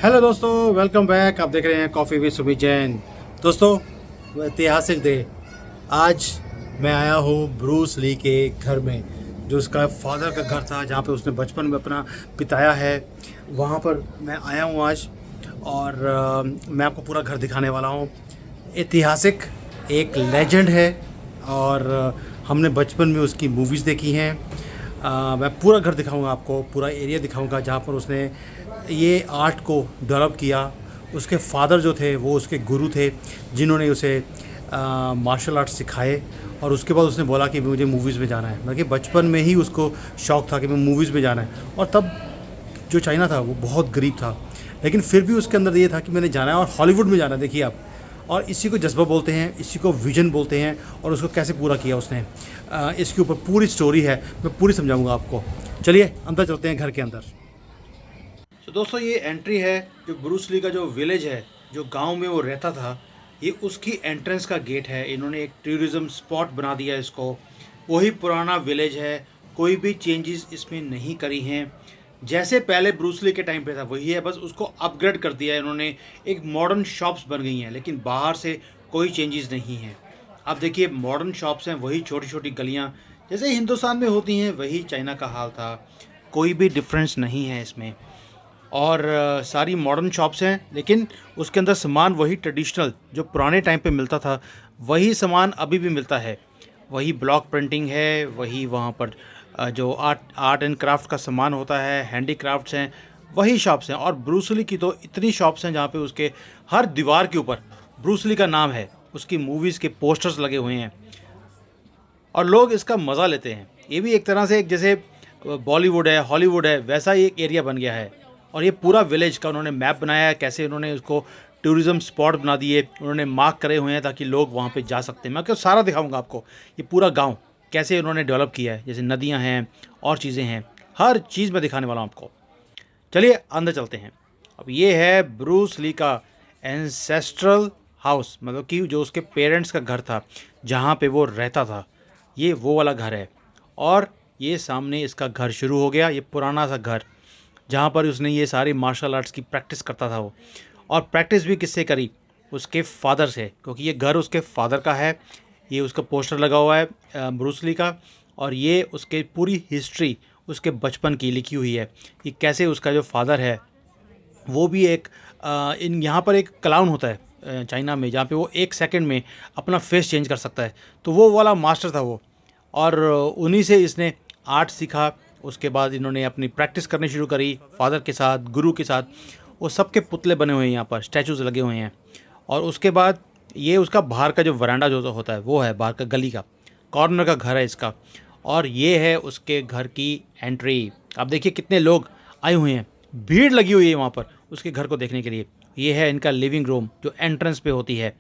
Hello दोस्तों, welcome back. आप देख रहे हैं कॉफ़ी विद सुमित जैन। दोस्तों, वो ऐतिहासिक डे। आज मैं आया हूँ ब्रूस ली के घर में, जो उसका फादर का घर था, जहाँ पे उसने बचपन में अपना बिताया है। वहाँ पर मैं आया हूँ आज, और मैं आपको पूरा घर दिखाने वाला हूँ। ऐतिहासिक एक लेजेंड है, और हमने बचपन में उसकी मूवीज़ देखी हैं। मैं पूरा घर दिखाऊंगा आपको, पूरा एरिया दिखाऊंगा जहाँ पर उसने ये आर्ट को डेवलप किया। उसके फादर जो थे वो उसके गुरु थे, जिन्होंने उसे मार्शल आर्ट सिखाए। और उसके बाद उसने बोला कि मुझे मूवीज़ में जाना है। मतलब कि बचपन में ही उसको शौक़ था कि मैं मूवीज़ में जाना है। और तब जो चाइना था वो बहुत गरीब था, लेकिन फिर भी उसके अंदर ये था कि मैंने जाना है और हॉलीवुड में जाना है। देखिए आप, और इसी को जज्बा बोलते हैं, इसी को विजन बोलते हैं। और उसको कैसे पूरा किया उसने, इसके ऊपर पूरी स्टोरी है, मैं पूरी समझाऊंगा आपको। चलिए अंदर चलते हैं, घर के अंदर। तो दोस्तों, ये एंट्री है जो ब्रूस ली का जो विलेज है, जो गांव में वो रहता था, ये उसकी एंट्रेंस का गेट है। इन्होंने एक टूरिज़्म स्पॉट बना दिया इसको। वही पुराना विलेज है, कोई भी चेंजेस इसमें नहीं करी हैं। जैसे पहले ब्रूस ली के टाइम पे था वही है, बस उसको अपग्रेड कर दिया है इन्होंने। एक मॉडर्न शॉप्स बन गई हैं, लेकिन बाहर से कोई चेंजेस नहीं हैं। आप देखिए, मॉडर्न शॉप्स हैं, वही छोटी छोटी गलियां जैसे हिंदुस्तान में होती हैं, वही चाइना का हाल था। कोई भी डिफरेंस नहीं है इसमें। और सारी मॉडर्न शॉप्स हैं, लेकिन उसके अंदर सामान वही ट्रेडिशनल जो पुराने टाइम पे मिलता था, वही सामान अभी भी मिलता है। वही ब्लॉक प्रिंटिंग है, वही वहाँ पर जो आर्ट एंड क्राफ्ट का सामान होता है, हैंडीक्राफ्ट्स हैं, वही शॉप्स हैं। और ब्रूस ली की तो इतनी शॉप्स हैं जहाँ पे उसके हर दीवार के ऊपर ब्रूस ली का नाम है, उसकी मूवीज़ के पोस्टर्स लगे हुए हैं, और लोग इसका मज़ा लेते हैं। ये भी एक तरह से एक जैसे बॉलीवुड है, हॉलीवुड है, वैसा ही एक एरिया बन गया है। और ये पूरा विलेज का उन्होंने मैप बनाया है, कैसे उन्होंने उसको टूरिज़्म स्पॉट बना दिए, उन्होंने मार्क करे हुए हैं ताकि लोग वहाँ पे जा सकते हैं। मैं आपको सारा दिखाऊंगा आपको, ये पूरा गांव कैसे उन्होंने डेवलप किया है, जैसे नदियाँ हैं और चीज़ें हैं, हर चीज़ मैं दिखाने वाला हूँ आपको। चलिए अंदर चलते हैं। अब ये है ब्रूस ली का एंसेस्ट्रल हाउस, मतलब कि जो उसके पेरेंट्स का घर था, जहाँ पे वो रहता था, ये वो वाला घर है। और ये सामने इसका घर शुरू हो गया, ये पुराना सा घर, जहाँ पर उसने ये सारी मार्शल आर्ट्स की प्रैक्टिस करता था वो। और प्रैक्टिस भी किससे करी? उसके फादर से, क्योंकि ये घर उसके फादर का है। ये उसका पोस्टर लगा हुआ है ब्रूस ली का। और ये उसके पूरी हिस्ट्री उसके बचपन की लिखी हुई है कि कैसे उसका जो फादर है वो भी एक इन यहाँ पर एक क्लाउन होता है चाइना में, जहाँ पे वो 1 सेकंड में अपना फेस चेंज कर सकता है। तो वो वाला मास्टर था वो, और उन्हीं से इसने आर्ट सीखा। उसके बाद इन्होंने अपनी प्रैक्टिस करनी शुरू करी फादर के साथ, गुरु के साथ। वो सबके पुतले बने हुए हैं, यहाँ पर स्टैचूज़ लगे हुए हैं। और उसके बाद ये उसका बाहर का जो वरांडा जो होता है वो है, बाहर का गली का कॉर्नर का घर है इसका। और ये है उसके घर की एंट्री। आप देखिए कितने लोग आए हुए हैं, भीड़ लगी हुई है वहाँ पर उसके घर को देखने के लिए। ये है इनका लिविंग रूम, जो एंट्रेंस पे होती है।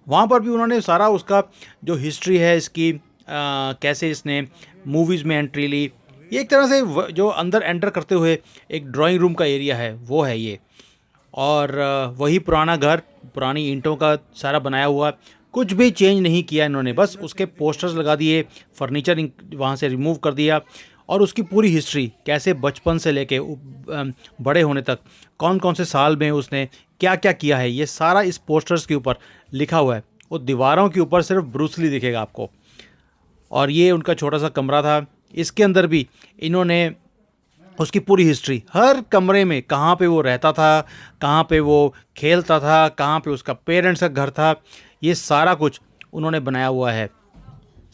वहाँ पर भी उन्होंने सारा उसका जो हिस्ट्री है इसकी, कैसे इसने मूवीज़ में एंट्री ली, ये एक तरह से जो अंदर एंटर करते हुए एक ड्राइंग रूम का एरिया है वो है ये। और वही पुराना घर, पुरानी ईंटों का सारा बनाया हुआ, कुछ भी चेंज नहीं किया इन्होंने, बस उसके पोस्टर्स लगा दिए, फर्नीचर वहाँ से रिमूव कर दिया। और उसकी पूरी हिस्ट्री, कैसे बचपन से लेके बड़े होने तक कौन कौन से साल में उसने क्या क्या किया है, ये सारा इस पोस्टर्स के ऊपर लिखा हुआ है। वो दीवारों के ऊपर सिर्फ ब्रूस ली दिखेगा आपको। और ये उनका छोटा सा कमरा था, इसके अंदर भी इन्होंने उसकी पूरी हिस्ट्री, हर कमरे में कहाँ पे वो रहता था, कहाँ पे वो खेलता था, कहाँ पे उसका पेरेंट्स का घर था, ये सारा कुछ उन्होंने बनाया हुआ है।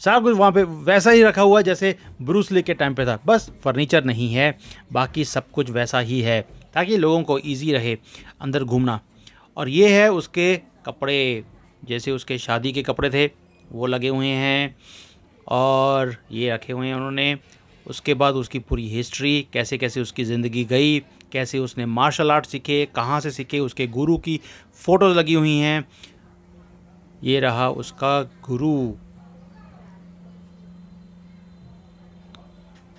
सारा कुछ वहाँ पे वैसा ही रखा हुआ है जैसे ब्रूस ली के टाइम पे था, बस फर्नीचर नहीं है, बाकी सब कुछ वैसा ही है, ताकि लोगों को इजी रहे अंदर घूमना। और ये है उसके कपड़े, जैसे उसके शादी के कपड़े थे वो लगे हुए हैं, और ये रखे हुए हैं उन्होंने। उसके बाद उसकी पूरी हिस्ट्री, कैसे कैसे उसकी ज़िंदगी गई, कैसे उसने मार्शल आर्ट सीखे, कहाँ से सीखे, उसके गुरु की फ़ोटोज़ लगी हुई हैं। ये रहा उसका गुरु,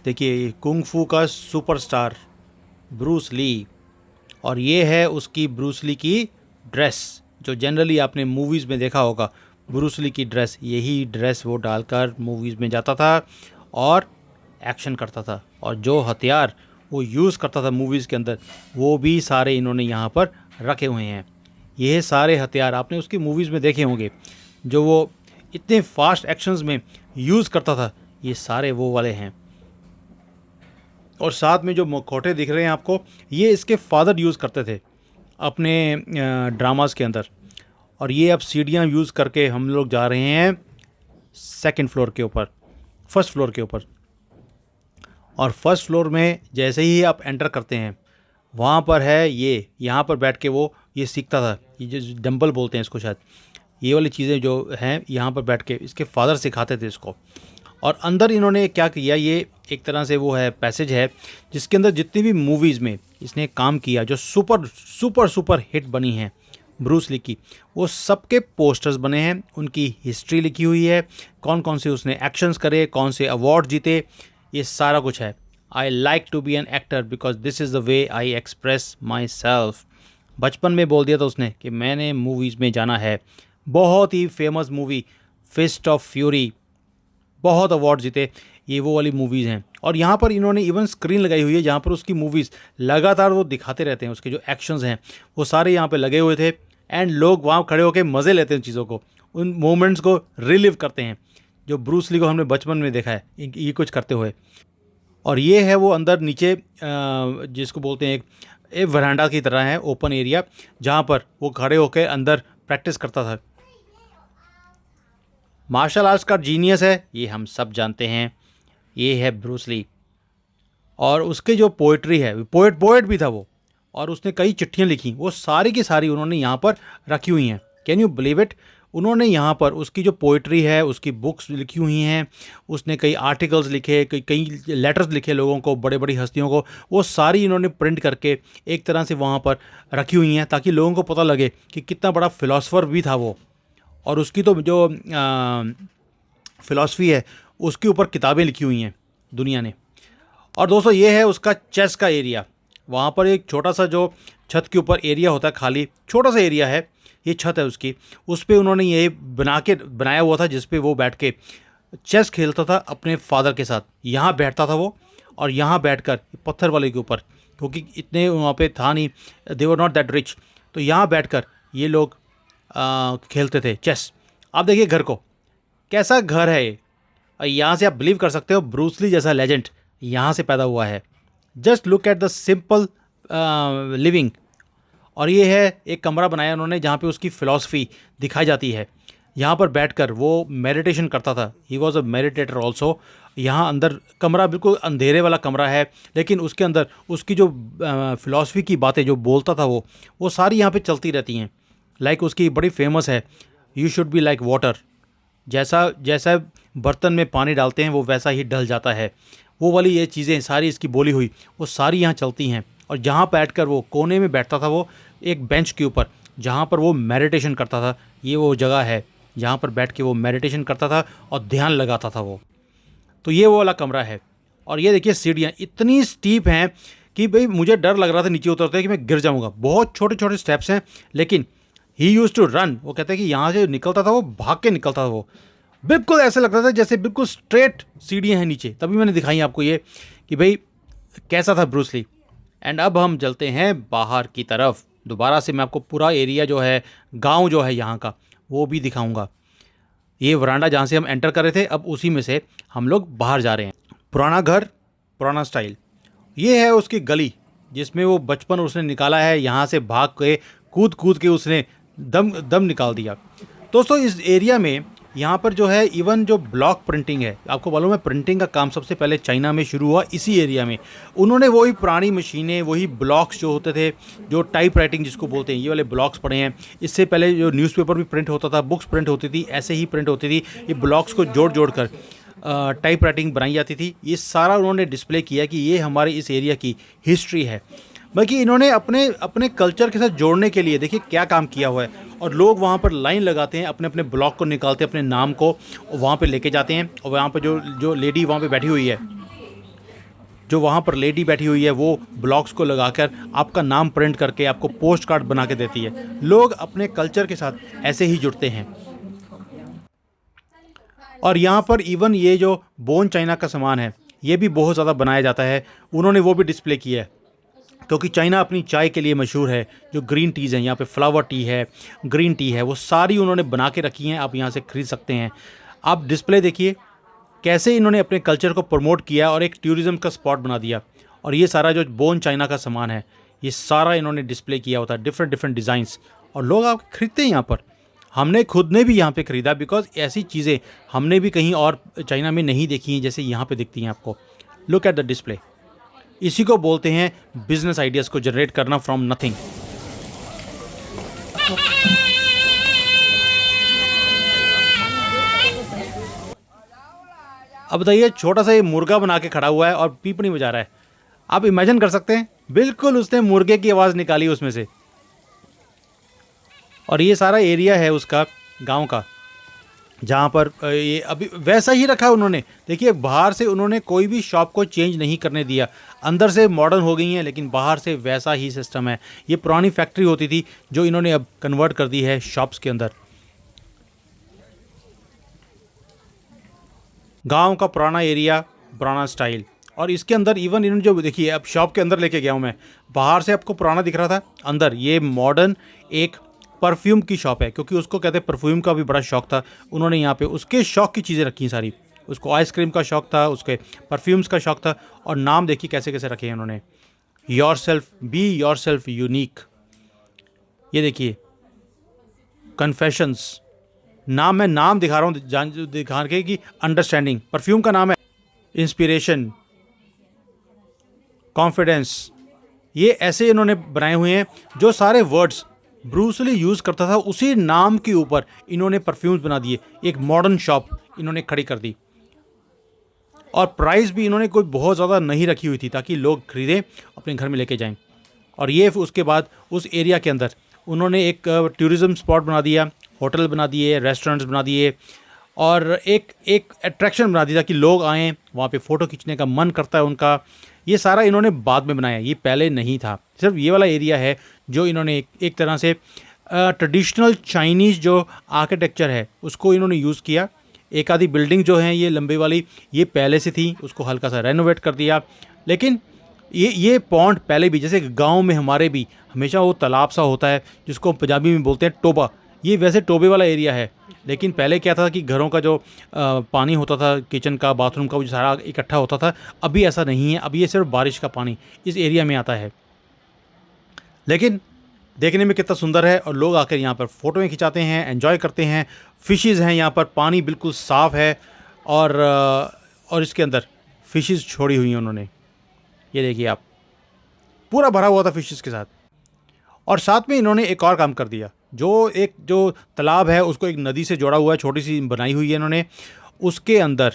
देखिए कुंग फू का सुपरस्टार ब्रूस ली। और ये है उसकी ब्रूस ली की ड्रेस, जो जनरली आपने मूवीज़ में देखा होगा, ब्रूस ली की ड्रेस, यही ड्रेस वो डालकर मूवीज़ में जाता था और एक्शन करता था। और जो हथियार वो यूज़ करता था मूवीज़ के अंदर, वो भी सारे इन्होंने यहाँ पर रखे हुए हैं। ये सारे हथियार आपने उसकी मूवीज़ में देखे होंगे, जो वो इतने फास्ट एक्शंस में यूज़ करता था, ये सारे वो वाले हैं। और साथ में जो मुखौटे दिख रहे हैं आपको, ये इसके फादर यूज़ करते थे अपने ड्रामास के अंदर। और ये अब सीढ़ियाँ यूज़ करके हम लोग जा रहे हैं सेकंड फ्लोर के ऊपर, फर्स्ट फ्लोर के ऊपर। और फर्स्ट फ्लोर में जैसे ही आप एंटर करते हैं, वहाँ पर है ये, यहाँ पर बैठ के वो ये सीखता था, ये जो डंबल बोलते हैं इसको शायद, ये वाली चीज़ें जो हैं यहाँ पर बैठ के इसके फादर सिखाते थे इसको। और अंदर इन्होंने क्या किया, ये एक तरह से वो है पैसेज है जिसके अंदर जितनी भी मूवीज़ में इसने काम किया, जो सुपर सुपर सुपर हिट बनी हैं ब्रूस ली की, वो सबके पोस्टर्स बने हैं, उनकी हिस्ट्री लिखी हुई है, कौन कौन से उसने एक्शंस करे, कौन से अवार्ड जीते, ये सारा कुछ है। I like to be an actor because this is the way I express myself. बचपन में बोल दिया था उसने कि मैंने मूवीज़ में जाना है। बहुत ही famous movie Fist of Fury, बहुत अवार्ड जीते, ये वो वाली मूवीज़ हैं। और यहाँ पर इन्होंने इवन स्क्रीन लगाई हुई है जहाँ पर उसकी मूवीज़ लगातार वो दिखाते रहते हैं, उसके जो एक्शंस हैं वो सारे यहाँ पे लगे हुए थे। एंड लोग वहाँ खड़े होकर मज़े लेते हैं उन चीज़ों को, उन मोमेंट्स को रिलीव करते हैं जो ब्रूस ली को हमने बचपन में देखा है ये कुछ करते हुए। और ये है वो अंदर नीचे जिसको बोलते हैं एक वरांडा की तरह है, ओपन एरिया, जहाँ पर वो खड़े होकर अंदर प्रैक्टिस करता था। मार्शल आर्ट्स का जीनियस है, ये हम सब जानते हैं, ये है ब्रूस ली। और उसके जो पोइट्री है, पोएट भी था वो, और उसने कई चिट्ठियाँ लिखी, वो सारी की सारी उन्होंने यहाँ पर रखी हुई हैं। Can you believe it? उन्होंने यहाँ पर उसकी जो पोइट्री है, उसकी बुक्स लिखी हुई हैं, उसने कई आर्टिकल्स लिखे, कई लेटर्स लिखे लोगों को, बड़े बड़ी हस्तियों को, वो सारी इन्होंने प्रिंट करके एक तरह से वहाँ पर रखी हुई हैं ताकि लोगों को पता लगे कि कितना बड़ा फ़िलासफ़र भी था वो। और उसकी तो जो फ़िलासफ़ी है उसके ऊपर किताबें लिखी हुई हैं दुनिया ने। और दोस्तों ये है उसका चेस का एरिया। वहाँ पर एक छोटा सा जो छत के ऊपर एरिया होता है, खाली छोटा सा एरिया है, ये छत है उसकी, उस पर उन्होंने ये बनाया हुआ था जिस पे वो बैठ के चेस खेलता था अपने फादर के साथ। यहाँ बैठता था वो, और यहाँ बैठकर पत्थर वाले के ऊपर, क्योंकि इतने वहाँ पे था नहीं, दे वर नॉट दैट रिच, तो यहाँ बैठकर ये लोग खेलते थे चेस। आप देखिए घर को, कैसा घर है ये। यहाँ से आप बिलीव कर सकते हो ब्रूस ली जैसा लेजेंड यहाँ से पैदा हुआ है। Just look at the simple living. और ये है एक कमरा बनाया उन्होंने जहाँ पे उसकी फ़िलासफ़ी दिखाई जाती है। यहाँ पर बैठकर वो मेडिटेशन करता था, he was a meditator also. यहाँ अंदर कमरा बिल्कुल अंधेरे वाला कमरा है, लेकिन उसके अंदर उसकी जो फ़िलासफ़ी की बातें जो बोलता था वो सारी यहाँ पे चलती रहती हैं। लाइक उसकी बड़ी फेमस है, you should be like water, जैसा जैसा बर्तन में पानी डालते हैं वो वैसा ही ढल जाता है। वो वाली ये चीज़ें सारी इसकी बोली हुई वो सारी यहाँ चलती हैं। और जहाँ बैठकर वो कोने में बैठता था, वो एक बेंच के ऊपर जहाँ पर वो मेडिटेशन करता था, ये वो जगह है जहाँ पर बैठ के वो मेडिटेशन करता था और ध्यान लगाता था वो। तो ये वो वाला कमरा है। और ये देखिए सीढ़ियाँ इतनी स्टीप हैं कि भाई मुझे डर लग रहा था नीचे उतरते कि मैं गिर जाऊँगा। बहुत छोटे छोटे स्टेप्स हैं, लेकिन ही यूज़ टू रन। वो कहते हैं कि यहाँ से निकलता था वो भाग के निकलता था वो, बिल्कुल ऐसा लगता था जैसे बिल्कुल स्ट्रेट सीढ़ियाँ हैं नीचे। तभी मैंने दिखाई आपको ये कि भाई कैसा था ब्रूस ली। एंड अब हम चलते हैं बाहर की तरफ। दोबारा से मैं आपको पूरा एरिया जो है, गांव जो है यहाँ का, वो भी दिखाऊंगा। ये वरांडा जहाँ से हम एंटर कर रहे थे, अब उसी में से हम लोग बाहर जा रहे हैं। पुराना घर, पुराना स्टाइल। ये है उसकी गली जिसमें वो बचपन उसने निकाला है। यहाँ से भाग के कूद कूद के उसने दम निकाल दिया। दोस्तों इस एरिया में यहाँ पर जो है इवन जो ब्लॉक प्रिंटिंग है, आपको मालूम है प्रिंटिंग का काम सबसे पहले चाइना में शुरू हुआ इसी एरिया में। उन्होंने वही पुरानी मशीनें, वही ब्लॉक्स जो होते थे, जो टाइप राइटिंग जिसको बोलते हैं, ये वाले ब्लॉक्स पढ़े हैं। इससे पहले जो न्यूज़पेपर भी प्रिंट होता था, बुक्स प्रिंट होती थी, ऐसे ही प्रिंट होती थी। ये ब्लॉक्स को जोड़ जोड़ कर टाइप राइटिंग बनाई जाती थी। ये सारा उन्होंने डिस्प्ले किया कि ये हमारे इस एरिया की हिस्ट्री है। बाकी इन्होंने अपने कल्चर के साथ जोड़ने के लिए देखिए क्या काम किया हुआ है। और लोग वहाँ पर लाइन लगाते हैं, अपने अपने ब्लॉक को निकालते हैं, अपने नाम को वहाँ पे लेके जाते हैं। और वहाँ पर जो लेडी वहाँ पे बैठी हुई है, वो ब्लॉक्स को लगाकर आपका नाम प्रिंट करके आपको पोस्ट कार्ड बना के देती है। लोग अपने कल्चर के साथ ऐसे ही जुड़ते हैं। और यहाँ पर इवन ये जो बोन चाइना का सामान है, ये भी बहुत ज़्यादा बनाया जाता है, उन्होंने वो भी डिस्प्ले किया है। क्योंकि चाइना अपनी चाय के लिए मशहूर है, जो ग्रीन टीज़ हैं, यहाँ पे फ्लावर टी है, ग्रीन टी है, वो सारी उन्होंने बना के रखी हैं, आप यहाँ से ख़रीद सकते हैं। आप डिस्प्ले देखिए कैसे इन्होंने अपने कल्चर को प्रमोट किया और एक टूरिज़्म का स्पॉट बना दिया। और ये सारा जो बोन चाइना का सामान है, ये सारा इन्होंने डिस्प्ले किया होता है, डिफरेंट डिफरेंट डिज़ाइंस, और लोग आके खरीदते हैं यहाँ पर। हमने खुद ने भी यहाँ पे ख़रीदा, बिकॉज ऐसी चीज़ें हमने भी कहीं और चाइना में नहीं देखी हैं जैसे यहाँ पे दिखती हैं आपको। Look at the display. इसी को बोलते हैं बिजनेस आइडियाज़ को जनरेट करना फ्रॉम नथिंग। अब बताइए, छोटा सा ये मुर्गा बना के खड़ा हुआ है और पीपनी बजा रहा है। आप इमेजिन कर सकते हैं, बिल्कुल उसने मुर्गे की आवाज़ निकाली उसमें से। और ये सारा एरिया है उसका गांव का, जहाँ पर ये अभी वैसा ही रखा है उन्होंने। देखिए, बाहर से उन्होंने कोई भी शॉप को चेंज नहीं करने दिया। अंदर से मॉडर्न हो गई हैं, लेकिन बाहर से वैसा ही सिस्टम है। ये पुरानी फैक्ट्री होती थी जो इन्होंने अब कन्वर्ट कर दी है शॉप्स के अंदर। गांव का पुराना एरिया, पुराना स्टाइल, और इसके अंदर इवन इन्होंने जो देखिए, अब शॉप के अंदर लेके गया हूँ मैं, बाहर से आपको पुराना दिख रहा था, अंदर ये मॉडर्न एक परफ्यूम की शॉप है, क्योंकि उसको कहते हैं परफ्यूम का भी बड़ा शौक था। उन्होंने यहाँ पे उसके शौक की चीज़ें रखी हैं सारी। उसको आइसक्रीम का शौक था, उसके परफ्यूम्स का शौक था, और नाम देखिए कैसे कैसे रखे हैं उन्होंने। Your self, be your self unique. ये देखिए, कन्फेशंस, नाम मैं नाम दिखा रहा हूँ जान दिखा के कि अंडरस्टैंडिंग। परफ्यूम का नाम है इंस्पिरेशन, कॉन्फिडेंस। ये ऐसे इन्होंने बनाए हुए हैं, जो सारे वर्ड्स ब्रूस ली यूज़ करता था उसी नाम के ऊपर इन्होंने परफ्यूम्स बना दिए। एक मॉडर्न शॉप इन्होंने खड़ी कर दी, और प्राइस भी इन्होंने कोई बहुत ज़्यादा नहीं रखी हुई थी, ताकि लोग खरीदें अपने घर में लेके जाएं। और ये उसके बाद उस एरिया के अंदर उन्होंने एक टूरिज़्म स्पॉट बना दिया, होटल बना दिए, रेस्टोरेंट्स बना दिए, और एक अट्रैक्शन बना दिया कि लोग आएँ वहाँ पे फ़ोटो खींचने का मन करता है उनका। ये सारा इन्होंने बाद में बनाया, ये पहले नहीं था। सिर्फ ये वाला एरिया है जो इन्होंने एक तरह से ट्रेडिशनल चाइनीज़ जो आर्किटेक्चर है उसको इन्होंने यूज़ किया। एक आधी बिल्डिंग जो है ये लंबे वाली, ये पहले से थी, उसको हल्का सा रेनोवेट कर दिया। लेकिन ये पॉन्ड पहले भी, जैसे गांव में हमारे भी हमेशा वो तालाब सा होता है जिसको पंजाबी में बोलते हैं टोबा, ये वैसे टोबे वाला एरिया है। लेकिन पहले क्या था कि घरों का जो पानी होता था, किचन का, बाथरूम का, वो सारा इकट्ठा होता था। अभी ऐसा नहीं है, अभी ये सिर्फ बारिश का पानी इस एरिया में आता है। लेकिन देखने में कितना सुंदर है, और लोग आकर यहाँ पर फ़ोटोएँ खिंचाते हैं, एंजॉय करते हैं। फ़िशेज़ हैं यहाँ पर, पानी बिल्कुल साफ़ है, और इसके अंदर फ़िशेज़ छोड़ी हुई हैं उन्होंने। ये देखिए आप, पूरा भरा हुआ था फ़िशेज़ के साथ। और साथ में इन्होंने एक और काम कर दिया, जो तालाब है उसको एक नदी से जोड़ा हुआ है, छोटी सी बनाई हुई है इन्होंने। उसके अंदर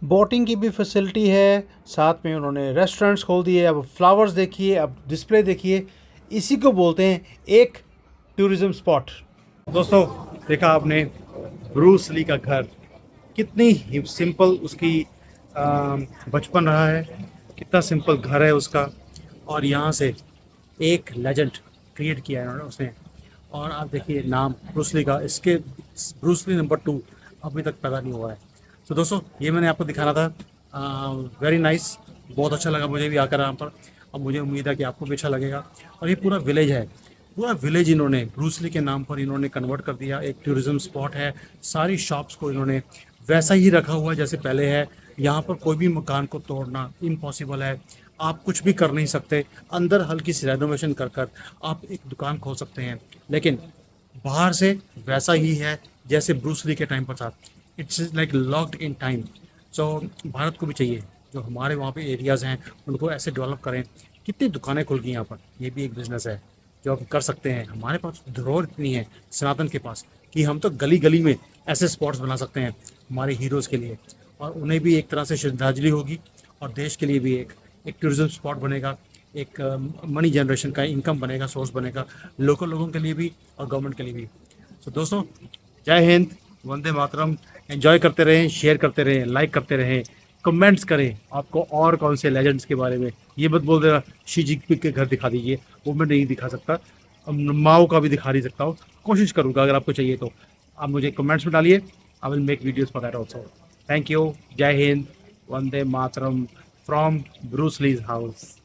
बोटिंग की भी फैसिलिटी है, साथ में उन्होंने रेस्टोरेंट्स खोल दिए। अब फ्लावर्स देखिए, अब डिस्प्ले देखिए। इसी को बोलते हैं एक टूरिज़्म स्पॉट। दोस्तों, देखा आपने ब्रूस ली का घर, कितनी सिंपल उसकी बचपन रहा है, कितना सिंपल घर है उसका, और यहाँ से एक लेजेंड क्रिएट किया है उन्होंने उसने। और आप देखिए नाम ब्रूस ली का, इसके ब्रूस ली नंबर 2 अभी तक पैदा नहीं हुआ है। तो दोस्तों, ये मैंने आपको दिखाना था। वेरी नाइस, बहुत अच्छा लगा मुझे भी आकर यहाँ पर। अब मुझे उम्मीद है कि आपको भी अच्छा लगेगा। और ये पूरा विलेज है, पूरा विलेज इन्होंने ब्रूस ली के नाम पर इन्होंने कन्वर्ट कर दिया। एक टूरिज़्म स्पॉट है, सारी शॉप्स को इन्होंने वैसा ही रखा हुआ है जैसे पहले है। यहाँ पर कोई भी मकान को तोड़ना इम्पॉसिबल है, आप कुछ भी कर नहीं सकते। अंदर हल्की सी रेनोवेशन कर कर आप एक दुकान खोल सकते हैं, लेकिन बाहर से वैसा ही है जैसे ब्रूस ली के टाइम पर था। It's like locked in time. So Bharat को भी चाहिए जो हमारे वहाँ पे एरियाज़ हैं उनको ऐसे डेवलप करें। कितनी दुकानें खुल गई यहाँ पर, ये भी एक बिज़नेस है जो हम कर सकते हैं। हमारे पास धरोहर इतनी है सनातन के पास कि हम तो गली गली में ऐसे स्पॉट्स बना सकते हैं हमारे हीरोज़ के लिए, और उन्हें भी एक तरह से श्रद्धांजलि होगी, और देश के लिए भी एक टूरिज़्म स्पॉट बनेगा, एक मनी जनरेशन का इनकम बनेगा, सोर्स बनेगा, लोकल लोगों के लिए भी और गवर्नमेंट के लिए भी। तो दोस्तों, जय हिंद, वंदे मातरम। एंजॉय करते रहें, शेयर करते रहें, लाइक करते रहें, कमेंट्स करें आपको और कौन से लेजेंड्स के बारे में। ये मत बोल देना शी जिनपिंग के घर दिखा दीजिए, वो मैं नहीं दिखा सकता। माओ का भी दिखा नहीं सकता हूँ, कोशिश करूँगा। अगर आपको चाहिए तो आप मुझे कमेंट्स में डालिए, I will make videos for that also. Thank you, जय Hind, Vande Mataram from Bruce lease house.